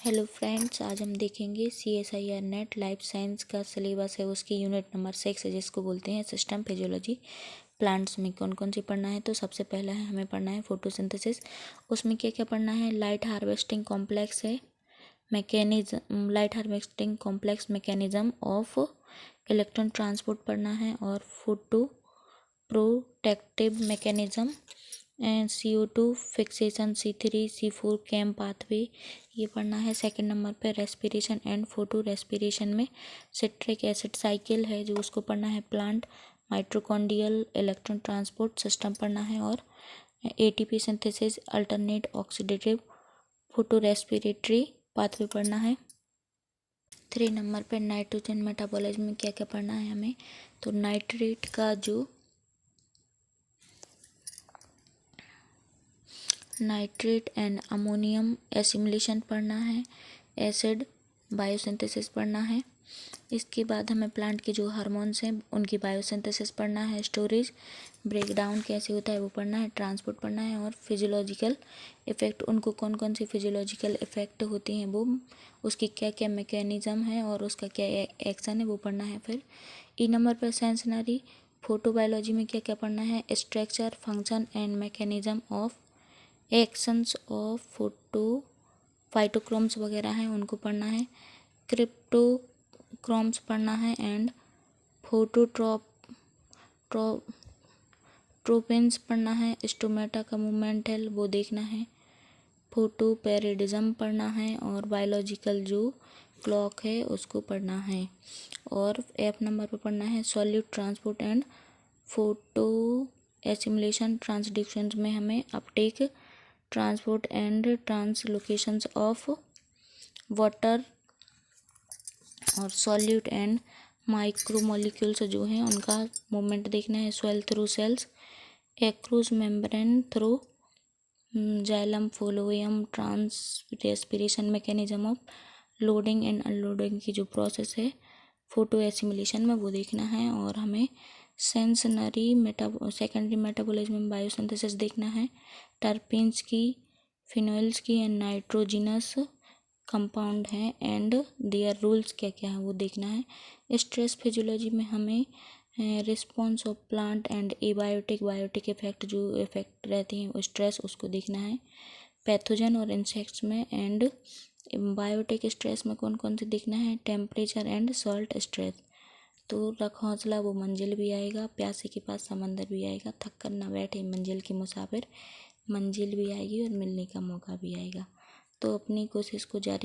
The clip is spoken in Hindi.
हेलो फ्रेंड्स, आज हम देखेंगे CSIR नेट लाइफ साइंस का सिलेबस है। उसकी यूनिट नंबर 6 है जिसको बोलते हैं सिस्टम फिजियोलॉजी। प्लांट्स में कौन कौन सी पढ़ना है, तो सबसे पहला है हमें पढ़ना है फोटोसिंथेसिस। उसमें क्या क्या पढ़ना है, लाइट हार्वेस्टिंग कॉम्प्लेक्स है, mechanism, light harvesting complex mechanism of electron transport पढ़ना है, और photoprotective mechanism and CO2 fixation, C3 C4 CAM pathway ये पढ़ना है। सेकंड नंबर पे रेस्पिरेशन एंड फोटो रेस्पिरेशन में सिट्रिक एसिड साइकिल है जो उसको पढ़ना है। Plant mitochondrial electron transport system पढ़ना है, और ATP synthesis alternate oxidative photorespiratory pathway पढ़ना है। 3 नंबर पे नाइट्रोजन मेटाबॉलिज्म में क्या क्या पढ़ना है हमें, तो नाइट्रेट का जो नाइट्रेट एंड अमोनियम एसिमिलेशन पढ़ना है। एसिड बायोसिंथेसिस पढ़ना है। इसके बाद हमें प्लांट के जो हार्मोन्स हैं उनकी बायोसिंथेसिस पढ़ना है। स्टोरेज ब्रेकडाउन कैसे होता है वो पढ़ना है। ट्रांसपोर्ट पढ़ना है, और फिजियोलॉजिकल इफेक्ट, उनको कौन कौन सी फिजियोलॉजिकल इफेक्ट होती हैं वो, उसकी क्या क्या मैकेनिज्म है और उसका क्या एक्शन है वो पढ़ना है। फिर ई नंबर पर सेंसनरी फोटोबायोलॉजी में क्या क्या पढ़ना है, structure function and mechanism of actions of photo phytochromes वगैरह हैं उनको पढ़ना है। क्रिप्टोक्रोम्स पढ़ना है, एंड फोटोट्रॉप ट्रोपिन्स पढ़ना है। स्टोमेटा का मूवमेंट है वो देखना है। फोटो पैरिडिज्म पढ़ना है, और बायोलॉजिकल जो क्लॉक है उसको पढ़ना है। और F नंबर पर पढ़ना है solute transport and photo assimilation transduction में हमें uptake transport and translocations of water और सॉल्यूट एंड माइक्रोमोलिक्यूल्स जो हैं उनका मूवमेंट देखना है। Soil through cells, across membrane through xylem phloem, trans respiration mechanism of loading and unloading की जो प्रोसेस है फोटो एसिमुलेशन में वो देखना है। और हमें सेंसनरी सेकेंडरी मेटाबॉलिज्म में बायोसिंथेसिस देखना है। टर्पीन्स की, फिनोल्स की एंड नाइट्रोजिनस कंपाउंड हैं एंड देयर रूल्स क्या क्या है वो देखना है। स्ट्रेस फिजियोलॉजी में हमें response of plant and biotic effect, जो इफेक्ट रहते हैं वो स्ट्रेस उसको देखना है। पैथोजन और इंसेक्ट्स में एंड बायोटिक स्ट्रेस में कौन कौन से देखना है, टेम्परेचर एंड सॉल्ट स्ट्रेस। तो रख हौसला वो मंजिल भी आएगा, प्यासे के पास समंदर भी आएगा, थक कर ना बैठे मंजिल के मुसाफिर, मंजिल भी आएगी और मिलने का मौका भी आएगा। तो अपनी कोशिश को जारी